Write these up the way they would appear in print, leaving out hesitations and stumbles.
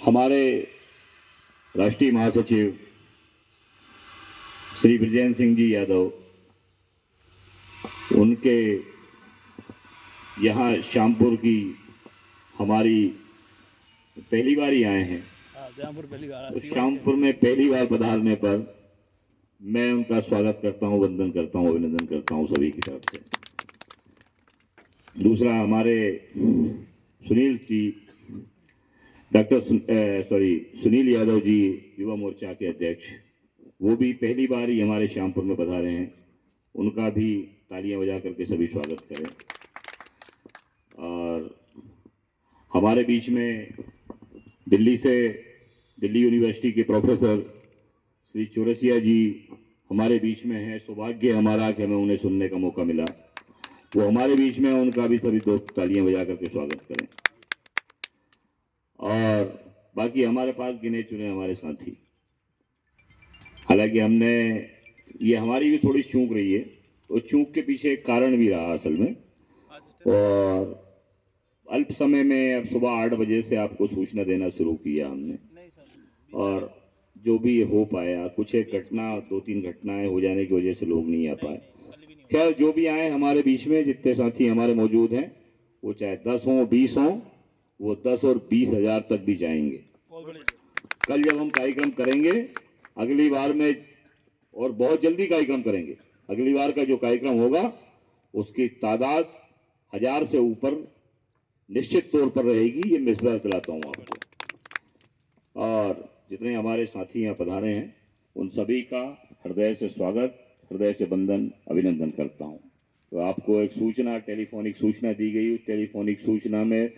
हमारे राष्ट्रीय महासचिव श्री ब्रिजेंद्र सिंह जी यादव, उनके यहाँ श्यामपुर की हमारी पहली बार ही आए हैं। श्यामपुर में पहली बार पधारने पर मैं उनका स्वागत करता हूं, वंदन करता हूं, अभिनंदन करता हूं सभी की तरफ से। दूसरा, हमारे सुनील जी, सुनील यादव जी, युवा मोर्चा के अध्यक्ष, वो भी पहली बार ही हमारे श्यामपुर में पधारे हैं। उनका भी तालियां बजा करके सभी स्वागत करें। और हमारे बीच में दिल्ली यूनिवर्सिटी के प्रोफेसर श्री चौरसिया जी हमारे बीच में हैं। सौभाग्य हमारा कि हमें उन्हें सुनने का मौका मिला। वो हमारे बीच में, उनका भी सभी दो तालियां बजा करके स्वागत करें। और बाकी हमारे पास गिने चुने हमारे साथी, हालांकि ये हमारी भी थोड़ी चूक रही है, तो चूक के पीछे एक कारण भी रहा असल में। और अल्प समय में अब सुबह 8 बजे से आपको सूचना देना शुरू किया हमने, और जो भी हो पाया, कुछ एक घटना, 2-3 घटनाएं हो जाने की वजह से लोग नहीं आ पाए। खैर, जो भी आए हमारे बीच में, जितने साथी हमारे मौजूद हैं, वो चाहे 10 हों 20 हों, वो 10 और 20 हजार तक भी जाएंगे। कल जब हम कार्यक्रम करेंगे अगली बार में, और बहुत जल्दी कार्यक्रम करेंगे, अगली बार का जो कार्यक्रम होगा उसकी तादाद 1000 से ऊपर निश्चित तौर पर रहेगी, ये मैं दिलाता हूँ आपको। और जितने हमारे साथी यहाँ पधारे हैं उन सभी का हृदय से स्वागत, हृदय से वंदन, अभिनंदन करता हूँ। तो आपको एक सूचना, टेलीफोनिक सूचना दी गई। उस टेलीफोनिक सूचना में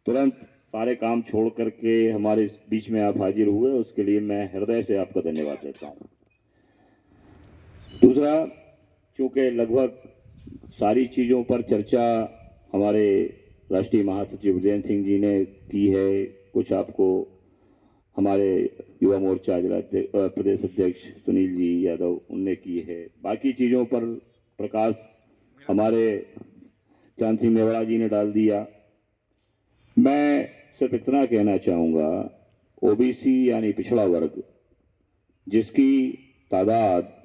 तुरंत सारे काम छोड़ करके हमारे बीच में आप हाजिर हुए, उसके लिए मैं हृदय से आपको धन्यवाद देता हूँ। दूसरा, चूंकि लगभग सारी चीज़ों पर चर्चा हमारे राष्ट्रीय महासचिव ब्रिजेंद्र सिंह जी ने की है, कुछ आपको हमारे युवा मोर्चा प्रदेश अध्यक्ष सुनील जी यादव उनने की है, बाकी चीज़ों पर प्रकाश हमारे चांद सिंह मेवाड़ा जी ने डाल दिया। मैं सिर्फ इतना कहना चाहूँगा, ओबीसी यानी पिछड़ा वर्ग, जिसकी तादाद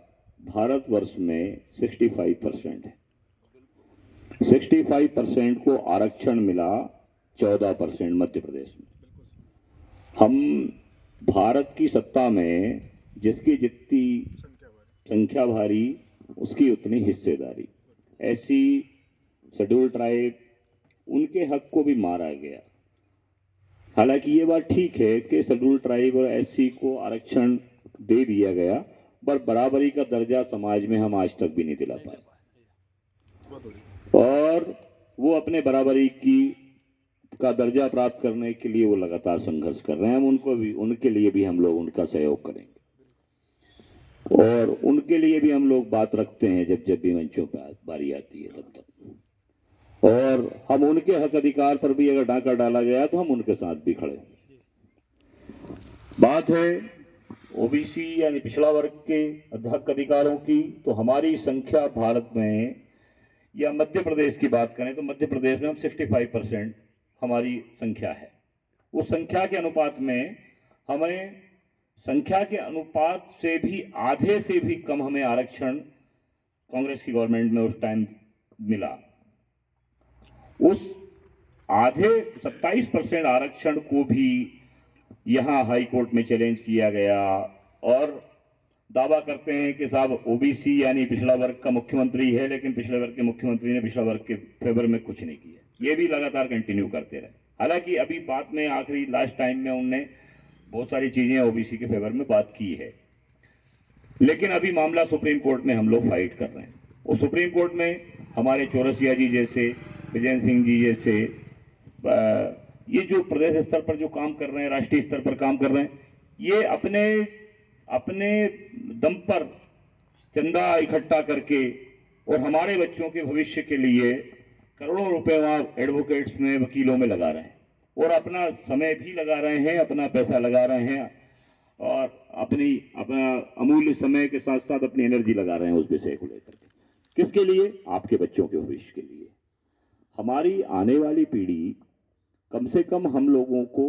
भारतवर्ष में 65% है, 65% को आरक्षण मिला 14% मध्य प्रदेश में। हम भारत की सत्ता में जिसकी जितनी संख्या भारी, उसकी उतनी हिस्सेदारी। ऐसी शेड्यूल ट्राइब, उनके हक को भी मारा गया। हालांकि ये बात ठीक है कि शेड्यूल ट्राइब और एससी को आरक्षण दे दिया गया, पर बराबरी का दर्जा समाज में हम आज तक भी नहीं दिला पाए, और वो अपने बराबरी का दर्जा प्राप्त करने के लिए वो लगातार संघर्ष कर रहे हैं। हम उनके लिए भी हम लोग उनका सहयोग करेंगे, और उनके लिए भी हम लोग बात रखते हैं जब भी मंचों पर बारी आती है तब। और हम उनके हक अधिकार पर भी अगर डाका डाला गया तो हम उनके साथ भी खड़े हैं। बात है ओबीसी यानी पिछड़ा वर्ग के हक अधिकारों की, तो हमारी संख्या भारत में, या मध्य प्रदेश की बात करें तो मध्य प्रदेश में हम 65% हमारी संख्या है। उस संख्या के अनुपात में हमें, संख्या के अनुपात से भी आधे से भी कम हमें आरक्षण कांग्रेस की गवर्नमेंट में उस टाइम मिला। उस आधे 27% आरक्षण को भी यहाँ हाई कोर्ट में चैलेंज किया गया, और दावा करते हैं कि साहब ओबीसी यानी पिछड़ा वर्ग का मुख्यमंत्री है, लेकिन पिछड़े वर्ग के मुख्यमंत्री ने पिछड़ा वर्ग के फेवर में कुछ नहीं किया। ये भी लगातार कंटिन्यू करते रहे। हालांकि अभी बात में आखिरी लास्ट टाइम में उनने बहुत सारी चीजें ओबीसी के फेवर में बात की है, लेकिन अभी मामला सुप्रीम कोर्ट में हम लोग फाइट कर रहे हैं। और सुप्रीम कोर्ट में हमारे चौरसिया जी जैसे, ब्रिजेंद्र सिंह जी जैसे, ये जो प्रदेश स्तर पर जो काम कर रहे हैं, राष्ट्रीय स्तर पर काम कर रहे हैं, ये अपने दम पर चंदा इकट्ठा करके और हमारे बच्चों के भविष्य के लिए करोड़ों रुपए वहाँ एडवोकेट्स में, वकीलों में लगा रहे हैं, और अपना समय भी लगा रहे हैं, अपना पैसा लगा रहे हैं, और अपना अमूल्य समय के साथ साथ अपनी एनर्जी लगा रहे हैं उस विषय को लेकर के। किसके लिए? आपके बच्चों के भविष्य के लिए। हमारी आने वाली पीढ़ी कम से कम हम लोगों को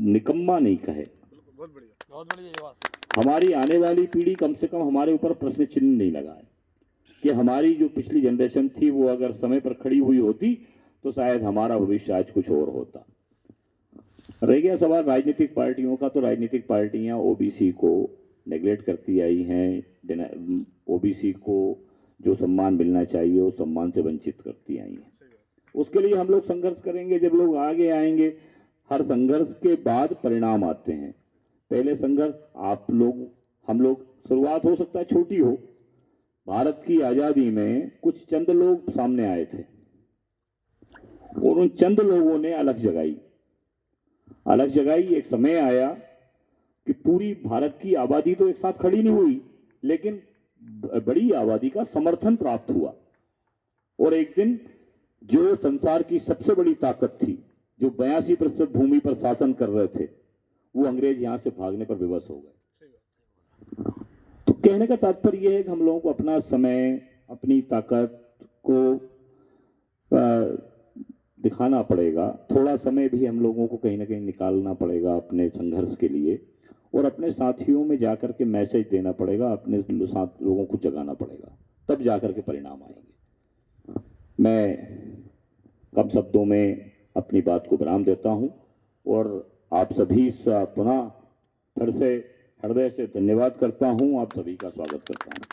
निकम्मा नहीं कहे। बहुत बढ़िया ये बात। हमारी आने वाली पीढ़ी कम से कम हमारे ऊपर प्रश्न चिन्ह नहीं लगाए कि हमारी जो पिछली जनरेशन थी वो अगर समय पर खड़ी हुई होती तो शायद हमारा भविष्य आज कुछ और होता। रह गया सवाल राजनीतिक पार्टियों का, तो राजनीतिक पार्टियां ओबीसी को नेग्लेक्ट करती आई हैं, ओबीसी को जो सम्मान मिलना चाहिए उस सम्मान से वंचित करती आई हैं। उसके लिए हम लोग संघर्ष करेंगे। जब लोग आगे आएंगे, हर संघर्ष के बाद परिणाम आते हैं। पहले संघर्ष आप लोग हम लोग, शुरुआत हो सकता है छोटी हो। भारत की आजादी में कुछ चंद लोग सामने आए थे और उन चंद लोगों ने अलग जगाई। एक समय आया कि पूरी भारत की आबादी तो एक साथ खड़ी नहीं हुई, लेकिन बड़ी आबादी का समर्थन प्राप्त हुआ। और एक दिन जो संसार की सबसे बड़ी ताकत थी, जो 82% भूमि पर शासन कर रहे थे, वो अंग्रेज यहां से भागने पर विवश हो गए। तो कहने का तात्पर्य यह है कि हम लोगों को अपना समय, अपनी ताकत को दिखाना पड़ेगा। थोड़ा समय भी हम लोगों को कहीं ना कहीं निकालना पड़ेगा अपने संघर्ष के लिए, और अपने साथियों में जाकर के मैसेज देना पड़ेगा, अपने साथ लोगों को जगाना पड़ेगा, तब जाकर के परिणाम आएंगे। मैं कम शब्दों में अपनी बात को विराम देता हूं और आप सभी से पुनः फिर से हृदय से धन्यवाद करता हूं। आप सभी का स्वागत करता हूं।